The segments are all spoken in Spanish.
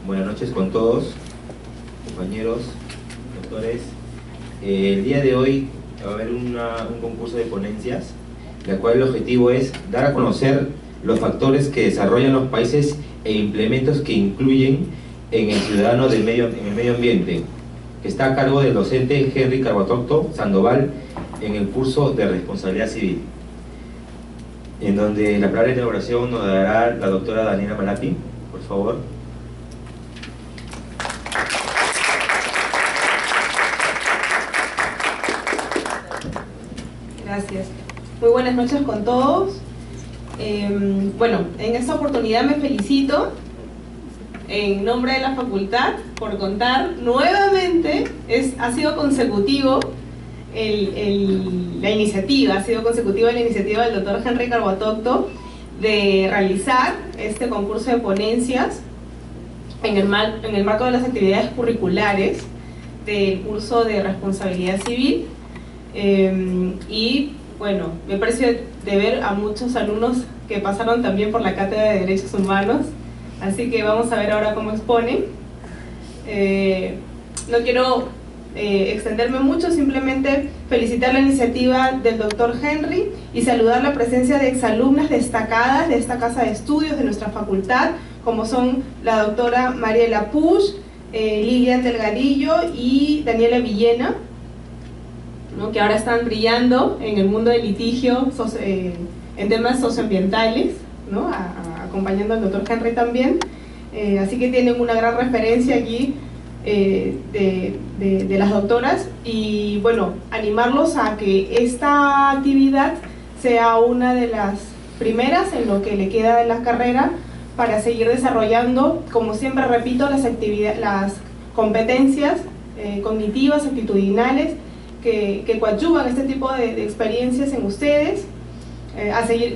Buenas noches con todos, compañeros, doctores. El día de hoy va a haber un concurso de ponencias, la cual el objetivo es dar a conocer los factores que desarrollan los países e implementos que incluyen en el ciudadano en el medio ambiente, que está a cargo del docente Henry Carbotocto Sandoval en el curso de Responsabilidad Civil, en donde la palabra de inauguración nos dará la doctora Daniela Malapi, por favor. Gracias. Muy buenas noches con todos. Bueno, en esta oportunidad me felicito en nombre de la facultad por contar nuevamente, ha sido consecutivo la iniciativa del doctor Henry Carbotocto de realizar este concurso de ponencias en el marco de las actividades curriculares del curso de Responsabilidad Civil. Y bueno, me parece de ver a muchos alumnos que pasaron también por la Cátedra de Derechos Humanos, así que vamos a ver ahora cómo exponen. No quiero extenderme mucho, simplemente felicitar la iniciativa del doctor Henry y saludar la presencia de exalumnas destacadas de esta casa de estudios de nuestra facultad, como son la doctora Mariela Pusch, Lilian Delgadillo y Daniela Villena, ¿no?, que ahora están brillando en el mundo del litigio en temas socioambientales, ¿no?, acompañando al doctor Henry también. Así que tienen una gran referencia aquí de las doctoras, y bueno, animarlos a que esta actividad sea una de las primeras en lo que le queda de la carrera, para seguir desarrollando, como siempre repito, las competencias cognitivas, actitudinales, que coadyuvan este tipo de experiencias en ustedes.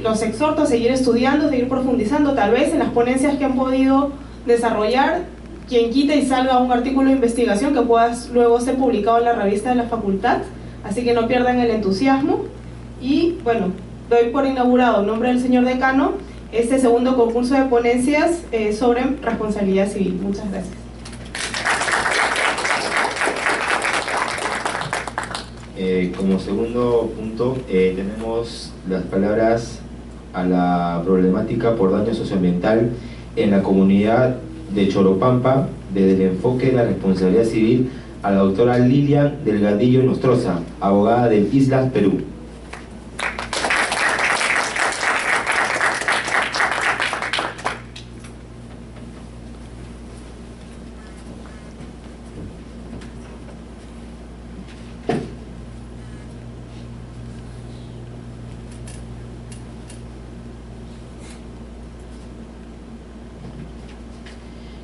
Los exhorto a seguir estudiando, a seguir profundizando tal vez en las ponencias que han podido desarrollar. Quien quita y salga un artículo de investigación que pueda luego ser publicado en la revista de la facultad, así que no pierdan el entusiasmo. Y bueno, doy por inaugurado en nombre del señor decano este segundo concurso de ponencias sobre responsabilidad civil. Muchas gracias. Como segundo punto, tenemos las palabras a la problemática por daño socioambiental en la comunidad de Choropampa, desde el enfoque de la responsabilidad civil, a la doctora Lilian Delgadillo Nostroza, abogada del Islas, Perú.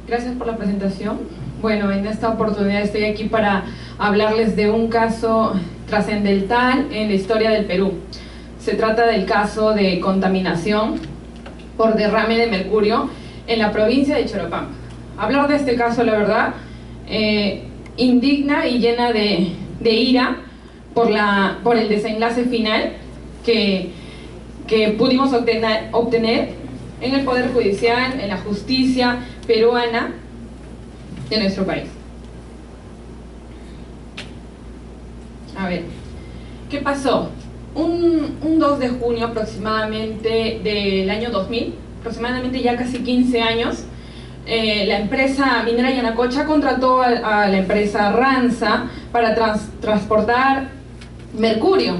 Gracias por la presentación. Bueno, en esta oportunidad estoy aquí para hablarles de un caso trascendental en la historia del Perú. Se trata del caso de contaminación por derrame de mercurio en la provincia de Choropampa. Hablar de este caso, la verdad, indigna y llena de ira por el desenlace final que pudimos obtener en el Poder Judicial, en la justicia peruana de nuestro país. A ver, ¿qué pasó? Un 2 de junio aproximadamente del año 2000, aproximadamente ya casi 15 años, la empresa minera Yanacocha contrató a la empresa Ranza para transportar mercurio.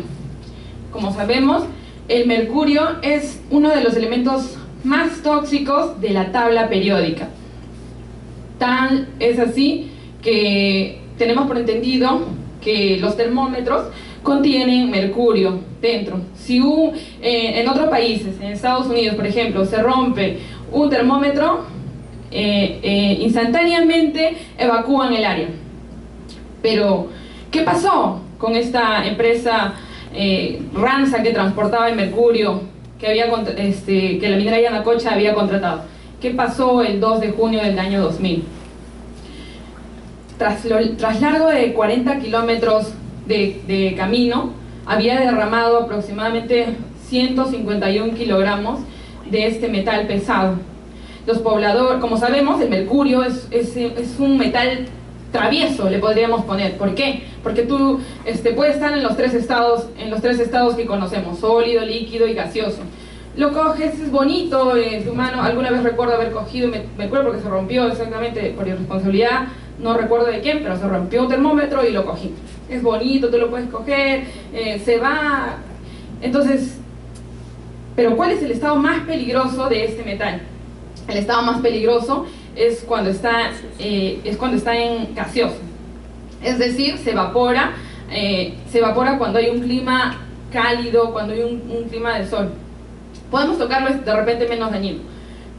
Como sabemos, el mercurio es uno de los elementos más tóxicos de la tabla periódica. Tal es así que tenemos por entendido que los termómetros contienen mercurio dentro. Si en otros países, en Estados Unidos por ejemplo, se rompe un termómetro, instantáneamente evacúan el área. Pero, ¿qué pasó con esta empresa Ranza que transportaba el mercurio que la minera Yanacocha había contratado? ¿Qué pasó el 2 de junio del año 2000? Tras largo de 40 kilómetros de camino, había derramado aproximadamente 151 kilogramos de este metal pesado. los pobladores, como sabemos, el mercurio es un metal travieso, le podríamos poner. ¿Por qué? Porque tú puede estar en los tres estados que conocemos, sólido, líquido y gaseoso. Lo coges, es bonito, en tu mano. Alguna vez recuerdo haber cogido, me acuerdo porque se rompió exactamente por irresponsabilidad, no recuerdo de quién, pero se rompió un termómetro y lo cogí. Es bonito, tú lo puedes coger, se va. Entonces, pero ¿cuál es el estado más peligroso de este metal? El estado más peligroso es cuando está en gaseoso, es decir, se evapora cuando hay un clima cálido, cuando hay un clima de sol. Podemos tocarlo, es de repente menos dañino,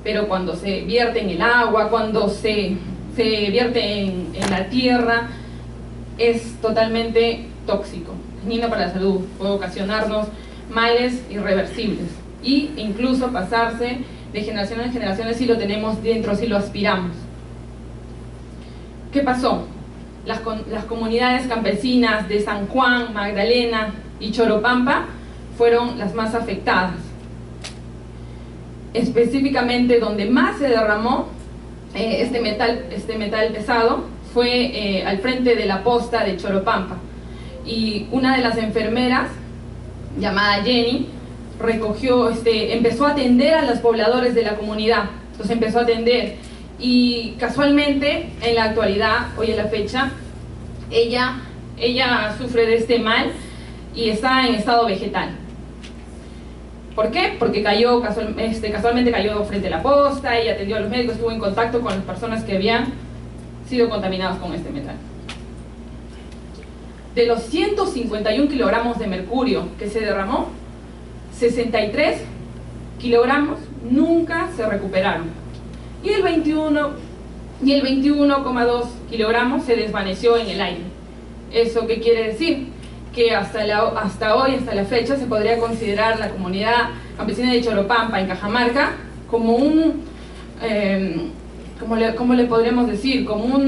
pero cuando se vierte en el agua, cuando se vierte en la tierra, es totalmente tóxico, dañino para la salud, puede ocasionarnos males irreversibles e incluso pasarse de generación en generación si lo tenemos dentro, si lo aspiramos. ¿Qué pasó? Las comunidades campesinas de San Juan, Magdalena y Choropampa fueron las más afectadas. Específicamente donde más se derramó este metal pesado fue al frente de la posta de Choropampa, y una de las enfermeras llamada Jenny empezó a atender a los pobladores de la comunidad. Entonces empezó a atender, y casualmente en la actualidad, hoy en la fecha, ella sufre de este mal y está en estado vegetal. ¿Por qué? Porque casualmente cayó frente a la posta y atendió a los médicos, estuvo en contacto con las personas que habían sido contaminados con este metal. De los 151 kilogramos de mercurio que se derramó, 63 kilogramos nunca se recuperaron, y el 21,2 kilogramos se desvaneció en el aire. ¿Eso qué quiere decir? Que hasta hoy, hasta la fecha, se podría considerar la comunidad campesina de Choropampa, en Cajamarca, como ¿cómo le podríamos decir? Como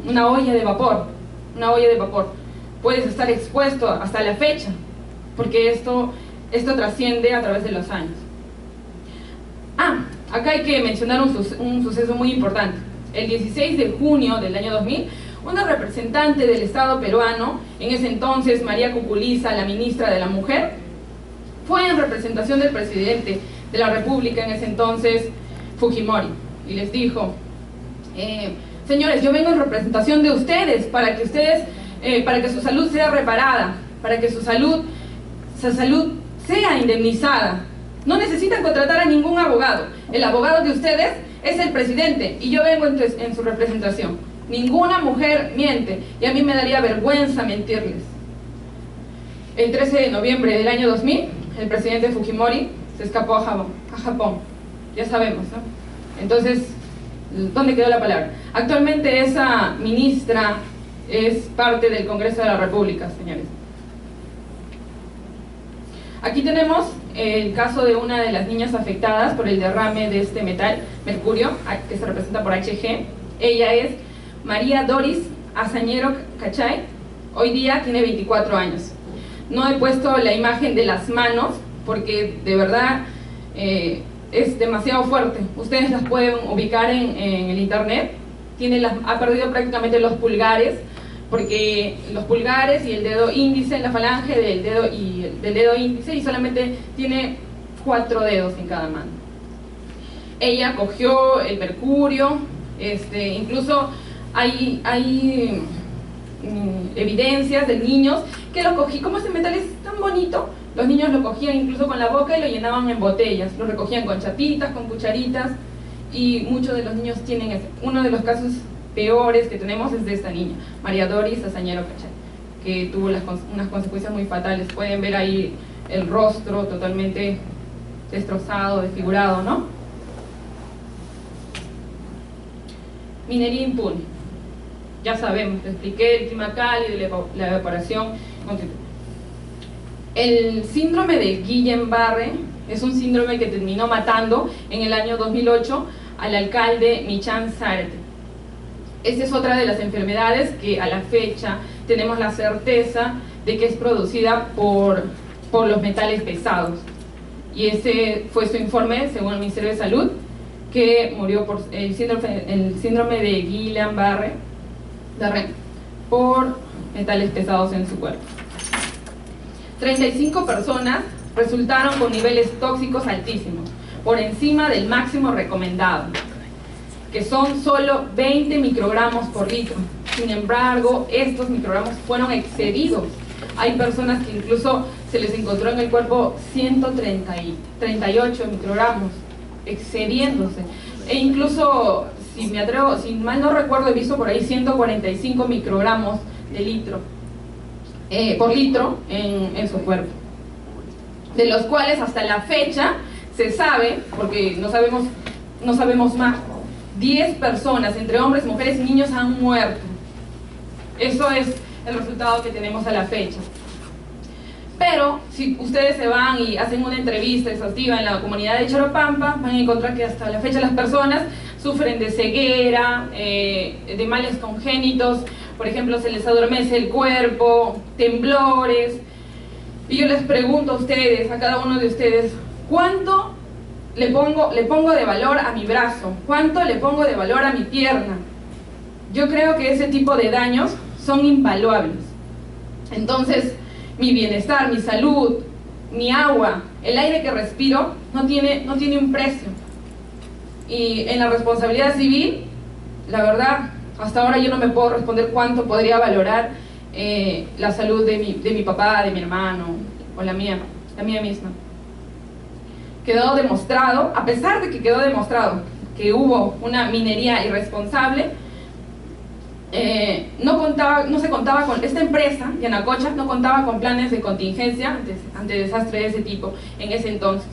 una olla de vapor. Una olla de vapor. Puedes estar expuesto hasta la fecha, porque esto trasciende a través de los años. Acá hay que mencionar un suceso muy importante. El 16 de junio del año 2000, una representante del Estado peruano, en ese entonces María Cuculiza, la ministra de la Mujer, fue en representación del presidente de la República, en ese entonces Fujimori, y les dijo: señores, yo vengo en representación de ustedes para que su salud sea reparada, para que su salud sea indemnizada. No necesitan contratar a ningún abogado. El abogado de ustedes es el presidente, y yo vengo en su representación. Ninguna mujer miente, y a mí me daría vergüenza mentirles. El 13 de noviembre del año 2000, el presidente Fujimori se escapó a Japón. Ya sabemos, ¿no? Entonces, ¿dónde quedó la palabra? Actualmente esa ministra es parte del Congreso de la República, señores. Aquí tenemos el caso de una de las niñas afectadas por el derrame de este metal, mercurio, que se representa por HG. Ella es María Doris Azañero Cachay. Hoy día tiene 24 años. No he puesto la imagen de las manos porque de verdad es demasiado fuerte. Ustedes las pueden ubicar en el internet. Ha perdido prácticamente los pulgares, porque los pulgares y el dedo índice, la falange del dedo índice, y solamente tiene 4 dedos en cada mano. Ella cogió el mercurio, incluso hay evidencias de niños que lo cogían. Como este metal es tan bonito, los niños lo cogían incluso con la boca y lo llenaban en botellas, lo recogían con chapitas, con cucharitas, y muchos de los niños tienen ese. Uno de los casos peores que tenemos es de esta niña, María Doris Azañero Cachay, que tuvo unas consecuencias muy fatales. Pueden ver ahí el rostro totalmente destrozado, desfigurado, ¿no? Minería impune. Ya sabemos, te expliqué el clima cálido, la evaporación. El síndrome de Guillain-Barré es un síndrome que terminó matando en el año 2008 al alcalde Michán Zárate. Esta es otra de las enfermedades que a la fecha tenemos la certeza de que es producida por los metales pesados. Y ese fue su informe según el Ministerio de Salud. que murió por el síndrome de Guillain-Barré por metales pesados en su cuerpo. 35 personas resultaron con niveles tóxicos altísimos, por encima del máximo recomendado, que son solo 20 microgramos por litro. Sin embargo, estos microgramos fueron excedidos. Hay personas que incluso se les encontró en el cuerpo 138 microgramos, excediéndose. E incluso, si mal no recuerdo, he visto por ahí 145 microgramos de litro, por litro en su cuerpo. De los cuales hasta la fecha se sabe, porque no sabemos más, 10 personas, entre hombres, mujeres y niños, han muerto. Eso es el resultado que tenemos a la fecha. Pero si ustedes se van y hacen una entrevista exhaustiva en la comunidad de Choropampa, van a encontrar que hasta la fecha las personas sufren de ceguera, de males congénitos. Por ejemplo, se les adormece el cuerpo, temblores. Y yo les pregunto a ustedes, a cada uno de ustedes, ¿cuánto le pongo de valor a mi brazo? ¿Cuánto le pongo de valor a mi pierna? Yo creo que ese tipo de daños son invaluables. Entonces, mi bienestar, mi salud, mi agua, el aire que respiro, no tiene un precio. Y en la responsabilidad civil, la verdad, hasta ahora yo no me puedo responder cuánto podría valorar la salud de mi papá, de mi hermano, o la mía misma. Quedó demostrado, a pesar de que quedó demostrado que hubo una minería irresponsable, no se contaba con esta empresa, Yanacocha, no contaba con planes de contingencia ante desastres de ese tipo en ese entonces.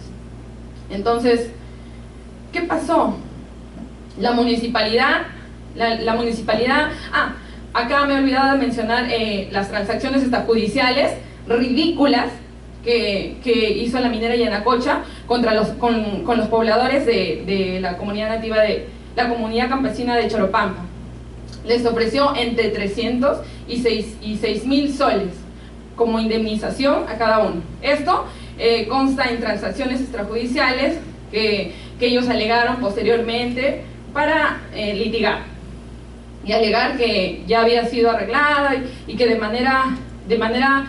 Entonces, ¿qué pasó? La municipalidad, acá me he olvidado de mencionar las transacciones extrajudiciales ridículas que hizo la minera Yanacocha con los pobladores de la comunidad nativa la comunidad campesina de Choropampa. Les ofreció entre 300 y 6.000 soles como indemnización a cada uno. Esto consta en transacciones extrajudiciales que ellos alegaron posteriormente para litigar y alegar que ya había sido arreglada y que de manera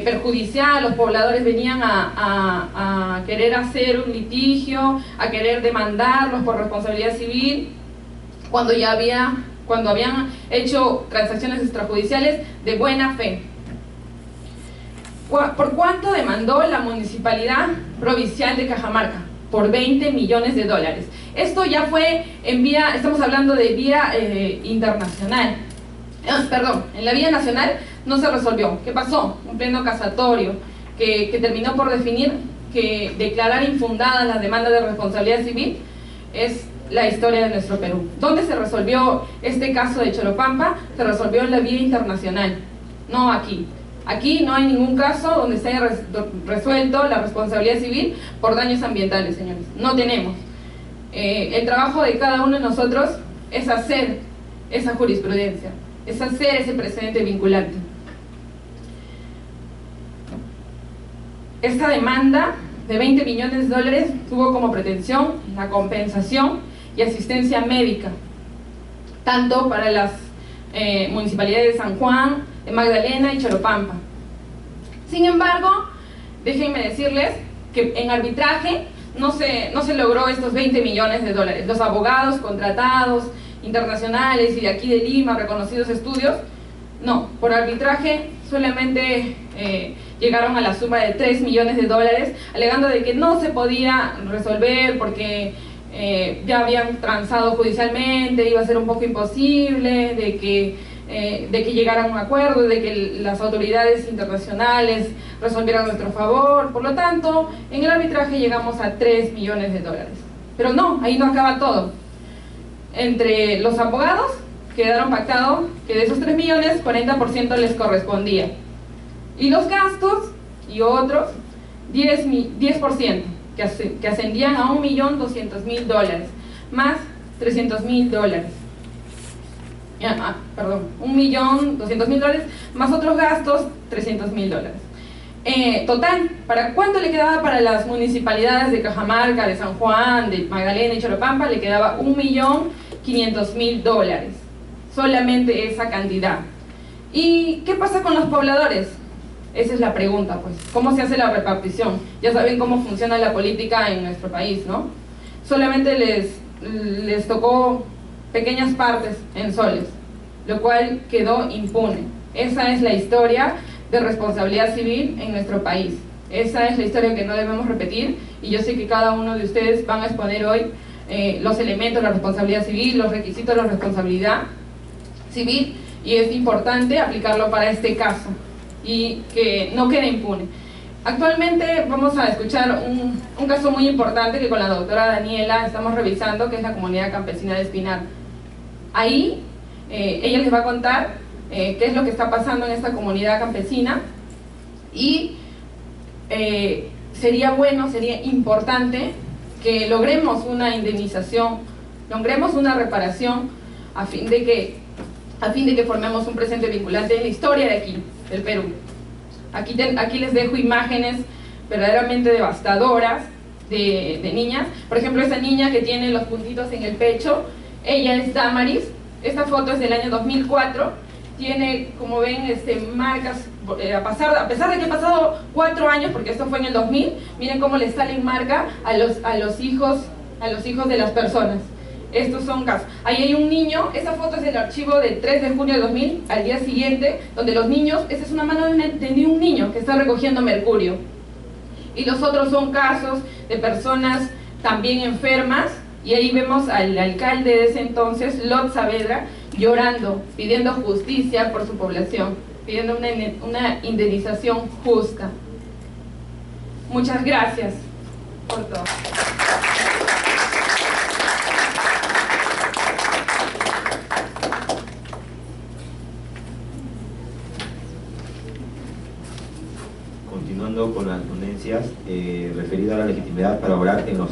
perjudicial los pobladores venían a querer hacer un litigio, a querer demandarlos por responsabilidad civil, cuando habían hecho transacciones extrajudiciales de buena fe. ¿Por cuánto demandó la Municipalidad Provincial de Cajamarca? Por 20 millones de dólares. Esto ya fue estamos hablando de vía internacional. Perdón, en la vía nacional no se resolvió. ¿Qué pasó? Un pleno casatorio que terminó por definir que declarar infundadas las demandas de responsabilidad civil es la historia de nuestro Perú. ¿Dónde se resolvió este caso de Choropampa? Se resolvió en la vía internacional, no aquí. Aquí no hay ningún caso donde se haya resuelto la responsabilidad civil por daños ambientales, señores. No tenemos. El trabajo de cada uno de nosotros es hacer esa jurisprudencia, es hacer ese precedente vinculante. Esta demanda de 20 millones de dólares tuvo como pretensión la compensación y asistencia médica, tanto para las municipalidades de San Juan, de Magdalena y Choropampa. Sin embargo, déjenme decirles que en arbitraje no se logró estos 20 millones de dólares. Los abogados contratados, internacionales y de aquí de Lima, reconocidos estudios, no, por arbitraje solamente llegaron a la suma de 3 millones de dólares, alegando de que no se podía resolver porque ya habían transado judicialmente, iba a ser un poco imposible, de que llegaran a un acuerdo, de que las autoridades internacionales resolvieran a nuestro favor. Por lo tanto, en el arbitraje llegamos a 3 millones de dólares. Pero no, ahí no acaba todo. Entre los abogados quedaron pactado que de esos 3 millones, 40% les correspondía. Y los gastos y otros, 10%, que ascendían a 1.200.000 dólares, más 300.000 dólares. Perdón, 1.200.000 dólares, más otros gastos, 300.000 dólares. Total, ¿para cuánto le quedaba para las municipalidades de Cajamarca, de San Juan, de Magdalena y Choropampa? Le quedaba $1.500.000, solamente esa cantidad. ¿Y qué pasa con los pobladores? Esa es la pregunta, pues. ¿Cómo se hace la repartición? Ya saben cómo funciona la política en nuestro país, ¿no? Solamente les tocó pequeñas partes en soles, lo cual quedó impune. Esa es la historia de responsabilidad civil en nuestro país. Esa es la historia que no debemos repetir, y yo sé que cada uno de ustedes van a exponer hoy los elementos de la responsabilidad civil, los requisitos de la responsabilidad civil, y es importante aplicarlo para este caso y que no quede impune. Actualmente vamos a escuchar un caso muy importante que con la doctora Daniela estamos revisando, que es la comunidad campesina de Espinar. Ahí ella les va a contar qué es lo que está pasando en esta comunidad campesina, y sería importante que logremos una indemnización, logremos una reparación a fin de que formemos un presente vinculante en la historia de aquí, del Perú. Aquí les dejo imágenes verdaderamente devastadoras de niñas. Por ejemplo, esa niña que tiene los puntitos en el pecho, ella es Damaris. Esta foto es del año 2004. Tiene, como ven, marcas, a pesar de que ha pasado 4 años, porque esto fue en el 2000, miren cómo le salen marca a los hijos de las personas. Estos son casos. Ahí hay un niño, esta foto es del archivo del 3 de junio de 2000, al día siguiente, donde los niños, esta es una mano de un niño que está recogiendo mercurio. Y los otros son casos de personas también enfermas, y ahí vemos al alcalde de ese entonces, Lot Saavedra, llorando, pidiendo justicia por su población, pidiendo una indemnización justa. Muchas gracias por todo. Continuando con las ponencias referidas a la legitimidad para obrar en los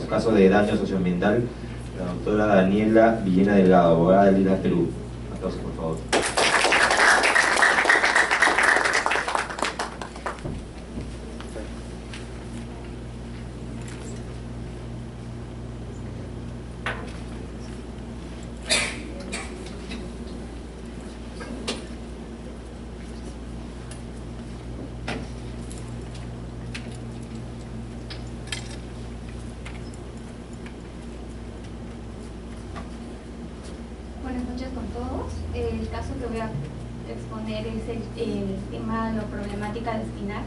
casos de daño socioambiental, la doctora Daniela Villena Delgado, abogada del INAH Perú. Aplausos, por favor. Buenas noches con todos. El caso que voy a exponer es el tema de la problemática de Espinar.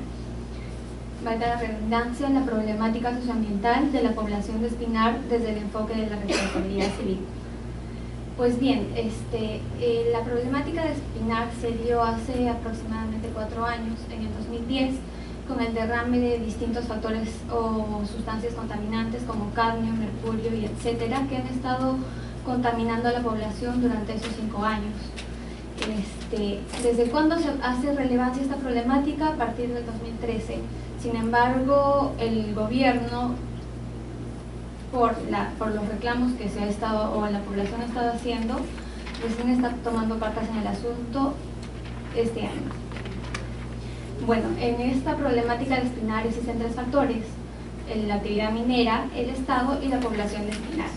Valga la redundancia, la problemática socioambiental de la población de Espinar desde el enfoque de la responsabilidad civil. Pues bien, la problemática de Espinar se dio hace aproximadamente 4 años, en el 2010, con el derrame de distintos factores o sustancias contaminantes como cadmio, mercurio y etcétera, que han estado contaminando a la población durante esos 5 años. ¿Desde cuándo se hace relevancia esta problemática? A partir del 2013. Sin embargo, el gobierno, por los reclamos que se ha estado, o la población ha estado haciendo, recién está tomando cartas en el asunto este año. Bueno, en esta problemática de Espinar existen 3 factores: la actividad minera, el Estado y la población de Espinar.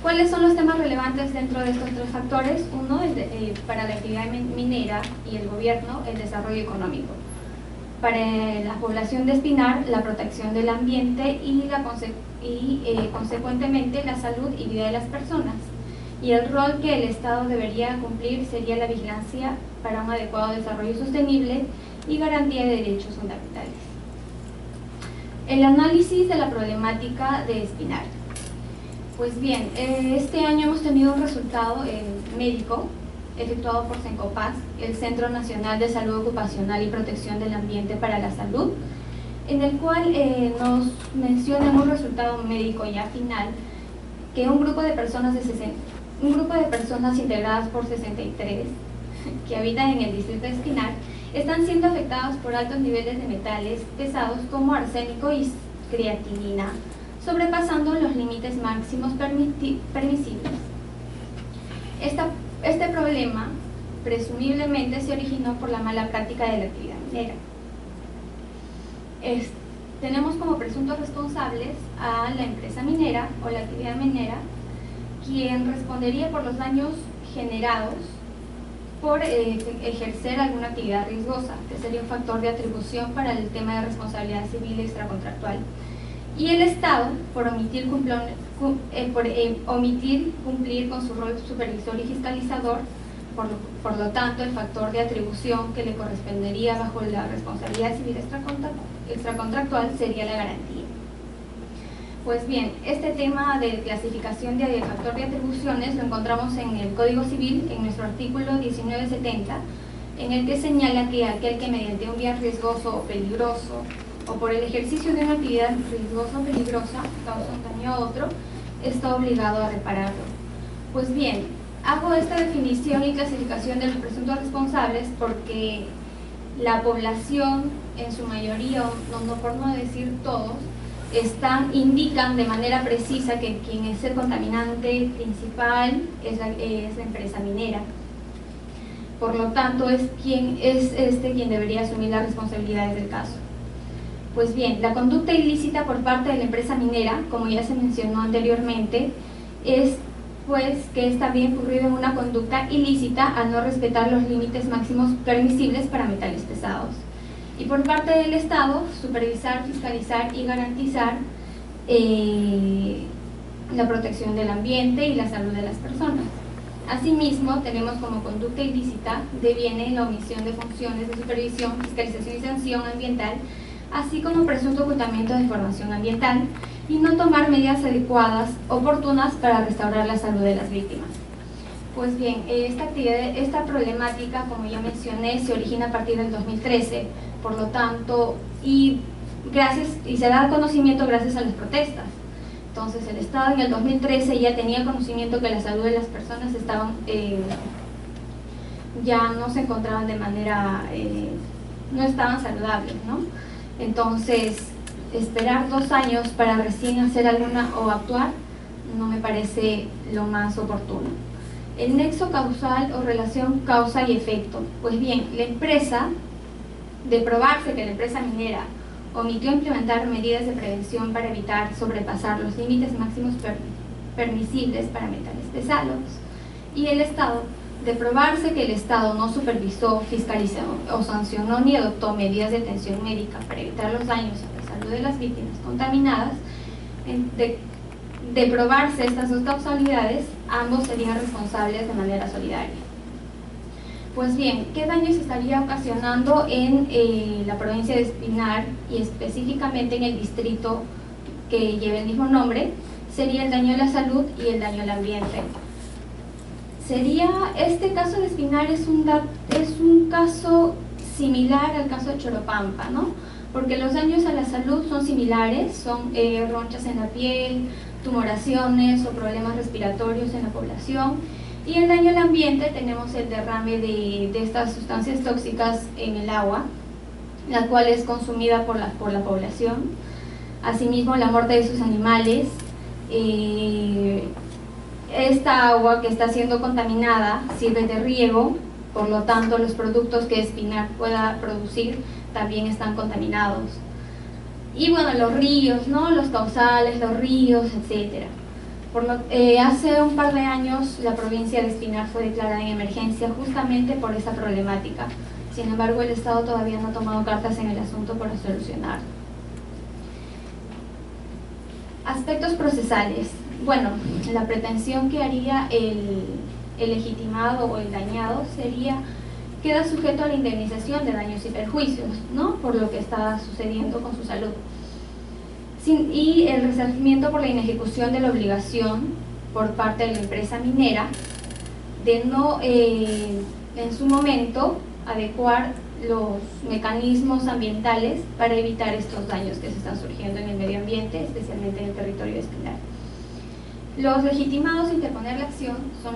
¿Cuáles son los temas relevantes dentro de estos 3 factores? Uno, para la actividad minera y el gobierno, el desarrollo económico. Para la población de Espinar, la protección del ambiente y consecuentemente la salud y vida de las personas. Y el rol que el Estado debería cumplir sería la vigilancia para un adecuado desarrollo sostenible y garantía de derechos fundamentales. El análisis de la problemática de Espinar. Pues bien, este año hemos tenido un resultado médico efectuado por CENCOPAS, el Centro Nacional de Salud Ocupacional y Protección del Ambiente para la Salud, en el cual nos menciona un resultado médico ya final, que un grupo de personas integradas por 63 que habitan en el distrito de Espinar están siendo afectados por altos niveles de metales pesados como arsénico y creatinina, sobrepasando los límites máximos permisibles. Este problema presumiblemente se originó por la mala práctica de la actividad minera. tenemos como presuntos responsables a la empresa minera o la actividad minera, quien respondería por los daños generados por ejercer alguna actividad riesgosa, que sería un factor de atribución para el tema de responsabilidad civil extracontractual. Y el Estado, por omitir cumplir con su rol supervisor y fiscalizador, por lo tanto, el factor de atribución que le correspondería bajo la responsabilidad civil extracontractual sería la garantía. Pues bien, este tema de clasificación de factor de atribuciones lo encontramos en el Código Civil, en nuestro artículo 1970, en el que señala que aquel que mediante un bien riesgoso o peligroso o por el ejercicio de una actividad riesgosa o peligrosa causa un daño a otro, está obligado a repararlo. Pues bien, hago esta definición y clasificación de los presuntos responsables porque la población, en su mayoría, por no decir todos, indican de manera precisa que quien es el contaminante principal es la empresa minera. Por lo tanto, es quien debería asumir las responsabilidades del caso. Pues bien, la conducta ilícita por parte de la empresa minera, como ya se mencionó anteriormente, es pues que ésta había incurrido en una conducta ilícita al no respetar los límites máximos permisibles para metales pesados. Y por parte del Estado, supervisar, fiscalizar y garantizar la protección del ambiente y la salud de las personas. Asimismo, tenemos como conducta ilícita deviene la omisión de funciones de supervisión, fiscalización y sanción ambiental, así como presunto ocultamiento de información ambiental y no tomar medidas adecuadas, oportunas para restaurar la salud de las víctimas. Pues bien, esta problemática, como ya mencioné, se origina a partir del 2013, por lo tanto, y se da conocimiento gracias a las protestas. Entonces, el Estado en el 2013 ya tenía conocimiento que la salud de las personas ya no se encontraban de manera, no estaban saludables, ¿no? Entonces, esperar 2 años para recién hacer alguna o actuar no me parece lo más oportuno. El nexo causal o relación causa y efecto. Pues bien, la empresa, de probarse que la empresa minera omitió implementar medidas de prevención para evitar sobrepasar los límites máximos permisibles para metales pesados, y el Estado, de probarse que el Estado no supervisó, fiscalizó o sancionó ni adoptó medidas de atención médica para evitar los daños a la salud de las víctimas contaminadas, de probarse estas dos causalidades, ambos serían responsables de manera solidaria. Pues bien, ¿qué daños estaría ocasionando en la provincia de Espinar y específicamente en el distrito que lleva el mismo nombre? Sería el daño a la salud y el daño al ambiente. Este caso de Espinar es un caso similar al caso de Choropampa, ¿no? Porque los daños a la salud son similares, son ronchas en la piel, tumoraciones o problemas respiratorios en la población. Y el daño al ambiente, tenemos el derrame de estas sustancias tóxicas en el agua, la cual es consumida por la población. Asimismo, la muerte de sus animales. Esta agua que está siendo contaminada sirve de riego, por lo tanto los productos que Espinar pueda producir también están contaminados. Y bueno, los ríos, ¿no? Los cauzales, los ríos, etcétera. Hace un par de años la provincia de Espinar fue declarada en emergencia justamente por esa problemática. Sin embargo, el Estado todavía no ha tomado cartas en el asunto para solucionarlo. Aspectos procesales. Bueno, la pretensión que haría el legitimado o el dañado queda sujeto a la indemnización de daños y perjuicios, ¿no? Por lo que está sucediendo con su salud. Y el resarcimiento por la inejecución de la obligación por parte de la empresa minera de no, en su momento, adecuar los mecanismos ambientales para evitar estos daños que se están surgiendo en el medio ambiente, especialmente en el territorio de Espinar. Los legitimados a interponer la acción son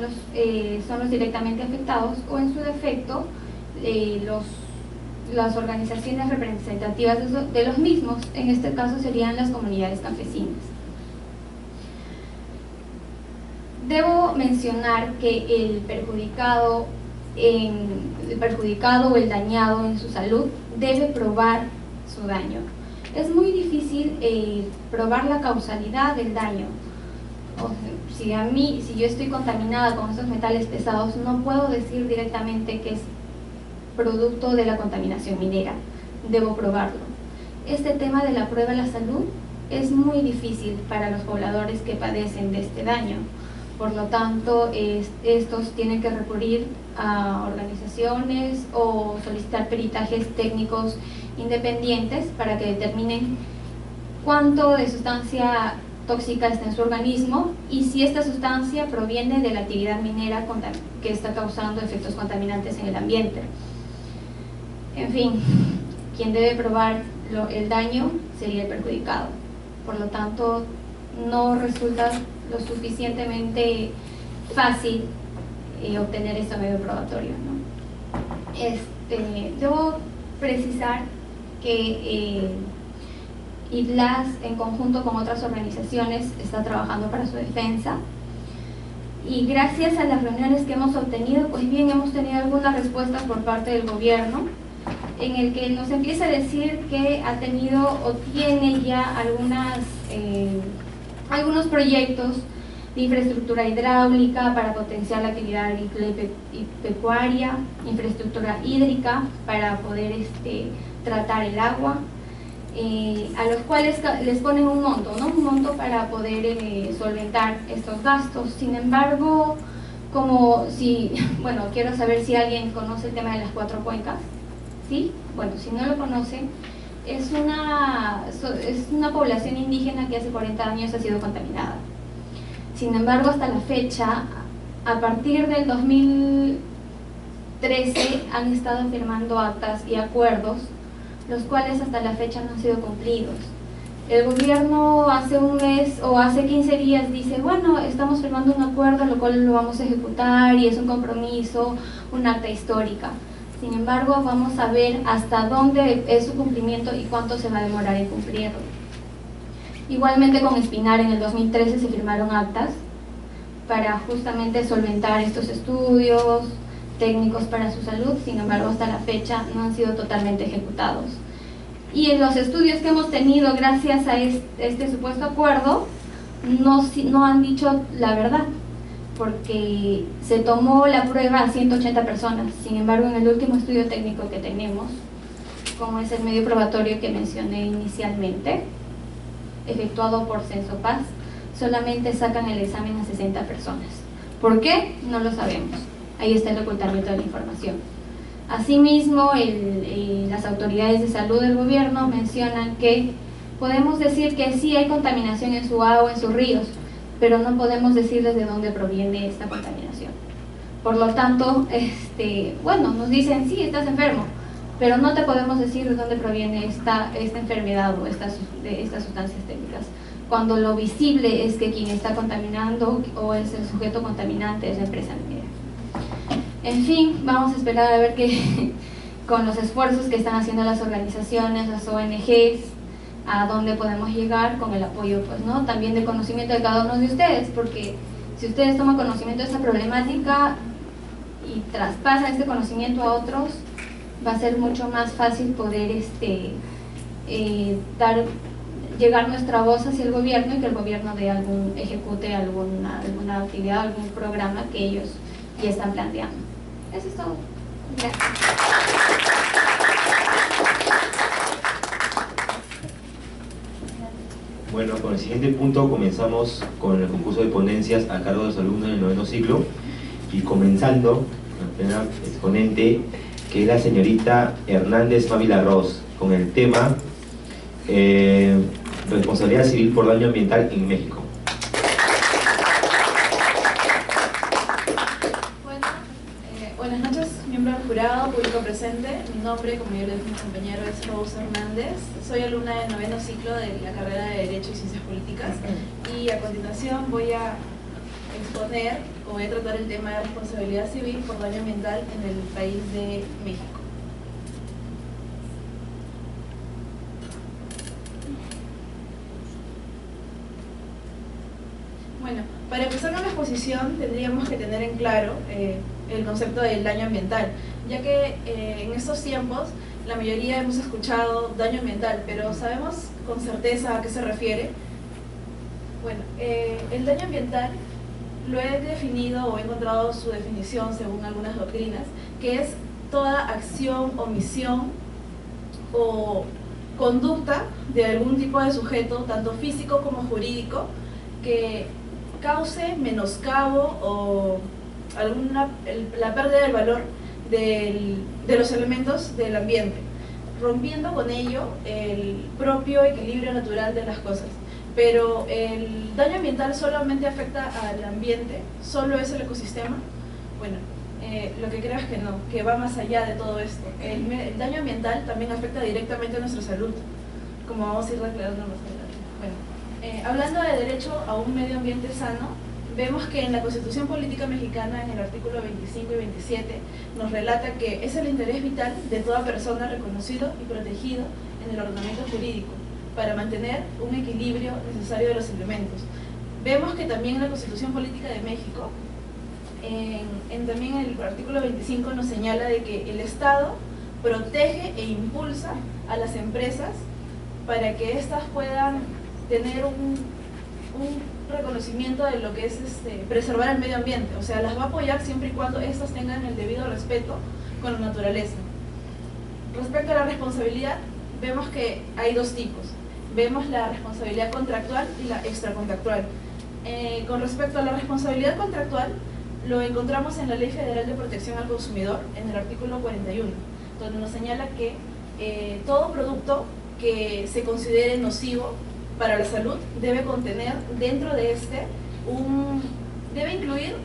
los directamente afectados o, en su defecto, las organizaciones representativas de los mismos. En este caso serían las comunidades campesinas. Debo mencionar que el perjudicado o el dañado en su salud debe probar su daño. Es muy difícil probar la causalidad del daño. O sea, si yo estoy contaminada con estos metales pesados, no puedo decir directamente que es producto de la contaminación minera, debo probarlo. Este tema de la prueba de la salud es muy difícil para los pobladores que padecen de este daño. Por lo tanto, estos tienen que recurrir a organizaciones o solicitar peritajes técnicos independientes para que determinen cuánto de sustancia tóxica está en su organismo y si esta sustancia proviene de la actividad minera que está causando efectos contaminantes en el ambiente. En fin, quien debe probar el daño sería el perjudicado. Por lo tanto, no resulta lo suficientemente fácil obtener este medio probatorio, ¿no? Debo precisar que IDLAS, en conjunto con otras organizaciones, está trabajando para su defensa, y gracias a las reuniones que hemos obtenido, pues bien, hemos tenido algunas respuestas por parte del gobierno, en el que nos empieza a decir que ha tenido o tiene ya algunos proyectos de infraestructura hidráulica para potenciar la actividad agrícola y pecuaria, infraestructura hídrica para poder tratar el agua, a los cuales les ponen un monto, ¿no? Un monto para poder solventar estos gastos. Sin embargo, bueno, quiero saber si alguien conoce el tema de las 4 cuencas. ¿Sí? Bueno, si no lo conocen, es una población indígena que hace 40 años ha sido contaminada. Sin embargo, hasta la fecha, a partir del 2013 han estado firmando actas y acuerdos, los cuales hasta la fecha no han sido cumplidos. El gobierno hace un mes o hace 15 días dice, bueno, estamos firmando un acuerdo, lo cual lo vamos a ejecutar y es un compromiso, un acta histórica. Sin embargo, vamos a ver hasta dónde es su cumplimiento y cuánto se va a demorar en cumplirlo. Igualmente con Espinar en el 2013 se firmaron actas para justamente solventar estos estudios técnicos para su salud. Sin embargo, hasta la fecha no han sido totalmente ejecutados. Y en los estudios que hemos tenido gracias a este supuesto acuerdo, no han dicho la verdad, porque se tomó la prueba a 180 personas. Sin embargo, en el último estudio técnico que tenemos, como es el medio probatorio que mencioné inicialmente, efectuado por Censopaz, solamente sacan el examen a 60 personas. ¿Por qué? No lo sabemos. Ahí está el ocultamiento de la información. Asimismo, las autoridades de salud del gobierno mencionan que podemos decir que sí hay contaminación en su agua, en sus ríos, pero no podemos decir desde dónde proviene esta contaminación. Por lo tanto, bueno, nos dicen, sí, estás enfermo, pero no te podemos decir de dónde proviene esta enfermedad o estas sustancias técnicas, cuando lo visible es que quien está contaminando o es el sujeto contaminante es la empresa minera. En fin, vamos a esperar a ver que con los esfuerzos que están haciendo las organizaciones, las ONGs, a dónde podemos llegar con el apoyo, pues, ¿no? También de conocimiento de cada uno de ustedes, porque si ustedes toman conocimiento de esta problemática y traspasan este conocimiento a otros, va a ser mucho más fácil poder llegar nuestra voz hacia el gobierno y que el gobierno ejecute alguna actividad, algún programa que ellos ya están planteando. Eso es todo. Gracias. Bueno, con el siguiente punto comenzamos con el concurso de ponencias a cargo de los alumnos del 9º ciclo, y comenzando con la primera exponente, que es la señorita Hernández Mávila Ross, con el tema responsabilidad civil por daño ambiental en México. Buenas noches, miembro del jurado, público presente. Mi nombre, como ya le dije a mi compañero, es Rose Hernández. Soy alumna del 9º ciclo de la carrera de Derecho y Ciencias Políticas, y a continuación voy a exponer o voy a tratar el tema de responsabilidad civil por daño ambiental en el país de México. Bueno, para empezar con la exposición tendríamos que tener en claro el concepto del daño ambiental, ya que en estos tiempos la mayoría hemos escuchado daño ambiental, pero ¿sabemos con certeza a qué se refiere? Bueno, el daño ambiental lo he definido o he encontrado su definición según algunas doctrinas, que es toda acción, omisión o conducta de algún tipo de sujeto, tanto físico como jurídico, que cause menoscabo o la pérdida del valor de los elementos del ambiente, rompiendo con ello el propio equilibrio natural de las cosas. Pero el daño ambiental solamente afecta al ambiente, solo es el ecosistema. Bueno, lo que creo es que no, que va más allá de todo esto. El daño ambiental también afecta directamente a nuestra salud, como vamos a ir declarando más adelante. Bueno, hablando de derecho a un medio ambiente sano, vemos que en la Constitución Política Mexicana, en el artículo 25 y 27, nos relata que es el interés vital de toda persona reconocido y protegido en el ordenamiento jurídico, para mantener un equilibrio necesario de los elementos. Vemos que también en la Constitución Política de México, también en el artículo 25 nos señala de que el Estado protege e impulsa a las empresas para que éstas puedan tener un reconocimiento de lo que es preservar el medio ambiente. O sea, las va a apoyar siempre y cuando éstas tengan el debido respeto con la naturaleza. Respecto a la responsabilidad, vemos que hay dos tipos. Vemos la responsabilidad contractual y la extracontractual. Con respecto a la responsabilidad contractual, lo encontramos en la Ley Federal de Protección al Consumidor, en el artículo 41, donde nos señala que todo producto que se considere nocivo para la salud debe contener dentro de debe incluir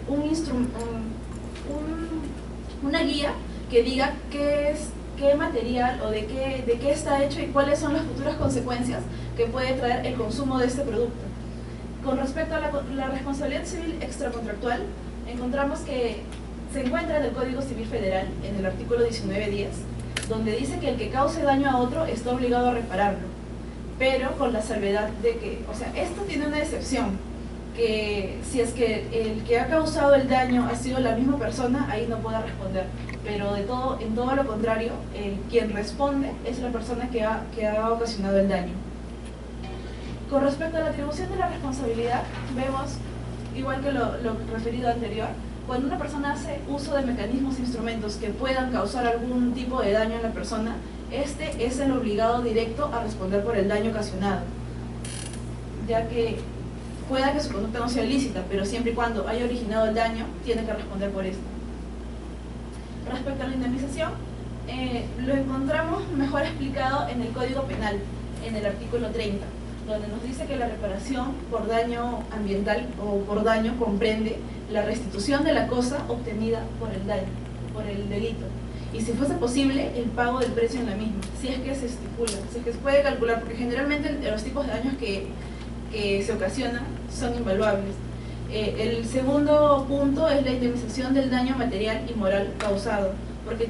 una guía que diga qué material o de qué está hecho y cuáles son las futuras consecuencias que puede traer el consumo de este producto. Con respecto a la responsabilidad civil extracontractual, encontramos que se encuentra en el Código Civil Federal, en el artículo 19.10, donde dice que el que cause daño a otro está obligado a repararlo, pero con la salvedad de que, o sea, esto tiene una excepción, que si es que el que ha causado el daño ha sido la misma persona, ahí no pueda responder. Pero en todo lo contrario, quien responde es la persona que ha ocasionado el daño. Con respecto a la atribución de la responsabilidad, vemos, igual que lo referido anterior, cuando una persona hace uso de mecanismos e instrumentos que puedan causar algún tipo de daño a la persona, este es el obligado directo a responder por el daño ocasionado, ya que pueda que su conducta no sea ilícita, pero siempre y cuando haya originado el daño, tiene que responder por esto. Respecto a la indemnización, lo encontramos mejor explicado en el Código Penal, en el artículo 30, donde nos dice que la reparación por daño ambiental o por daño comprende la restitución de la cosa obtenida por el daño, por el delito, y si fuese posible, el pago del precio en la misma, si es que se estipula, si es que se puede calcular, porque generalmente los tipos de daños que se ocasionan son invaluables. El segundo punto es la indemnización del daño material y moral causado, porque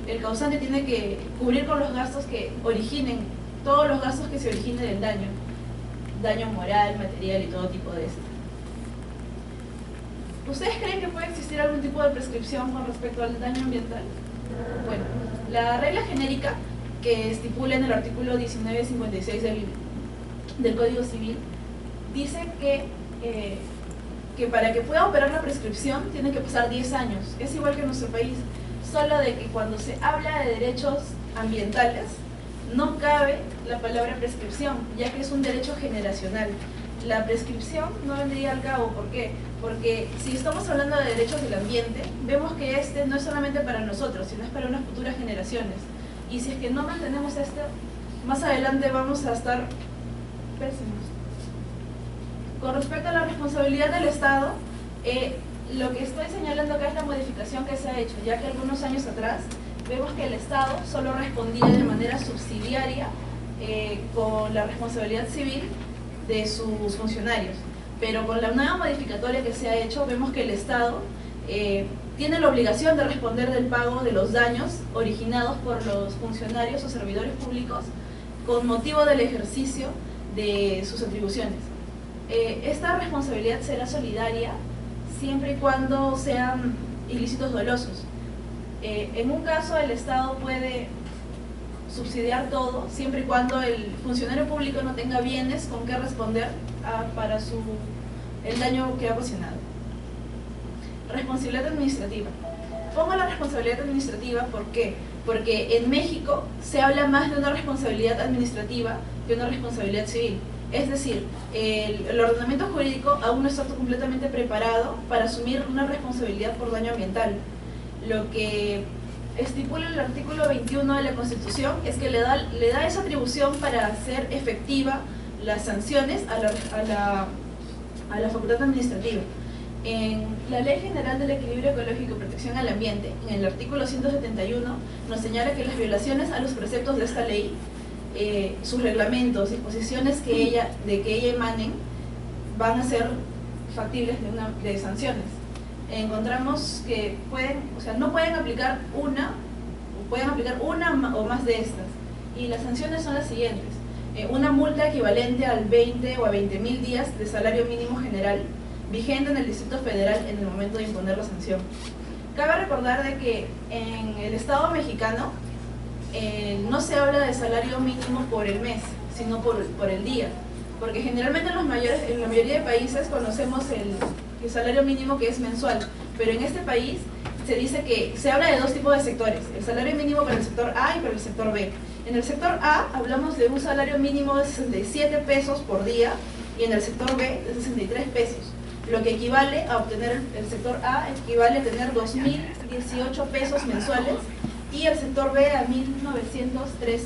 el causante tiene que cubrir con los gastos que originen, todos los gastos que se originen del daño moral, material y todo tipo de esto. ¿Ustedes creen que puede existir algún tipo de prescripción con respecto al daño ambiental? Bueno, la regla genérica que estipula en el artículo 1956 del Código Civil dice que para que pueda operar la prescripción tiene que pasar 10 años. Es igual que en nuestro país, solo de que cuando se habla de derechos ambientales no cabe la palabra prescripción, ya que es un derecho generacional. La prescripción no vendría al cabo. ¿Por qué? Porque si estamos hablando de derechos del ambiente, vemos que este no es solamente para nosotros, sino es para unas futuras generaciones. Y si es que no mantenemos esto, más adelante vamos a estar pésimos. Con respecto a la responsabilidad del Estado, lo que estoy señalando acá es la modificación que se ha hecho, ya que algunos años atrás vemos que el Estado solo respondía de manera subsidiaria con la responsabilidad civil de sus funcionarios, pero con la nueva modificatoria que se ha hecho vemos que el Estado tiene la obligación de responder del pago de los daños originados por los funcionarios o servidores públicos con motivo del ejercicio de sus atribuciones. Esta responsabilidad será solidaria siempre y cuando sean ilícitos dolosos. En un caso el Estado puede subsidiar todo, siempre y cuando el funcionario público no tenga bienes con que responder para el daño que ha ocasionado. Responsabilidad administrativa. Pongo la responsabilidad administrativa, ¿por qué? Porque en México se habla más de una responsabilidad administrativa que una responsabilidad civil. Es decir, el ordenamiento jurídico aún no está completamente preparado para asumir una responsabilidad por daño ambiental. Lo que estipula el artículo 21 de la Constitución es que le da esa atribución para hacer efectiva las sanciones a la facultad administrativa. En la Ley General del Equilibrio Ecológico y Protección al Ambiente, en el artículo 171, nos señala que las violaciones a los preceptos de esta ley, sus reglamentos, disposiciones que ella emanen, van a ser factibles de sanciones. Encontramos que no pueden aplicar una o más de estas. Y las sanciones son las siguientes. Una multa equivalente al 20 o a 20.000 días de salario mínimo general, vigente en el Distrito Federal en el momento de imponer la sanción. Cabe recordar de que en el Estado mexicano no se habla de salario mínimo por el mes, sino por el día. Porque generalmente en la mayoría de países conocemos el salario mínimo que es mensual, pero en este país se dice que se habla de dos tipos de sectores, el salario mínimo para el sector A y para el sector B. En el sector A hablamos de un salario mínimo de 67 pesos por día y en el sector B de 63 pesos. Lo que equivale a obtener el sector A equivale a tener 2.018 pesos mensuales y el sector B a 1.913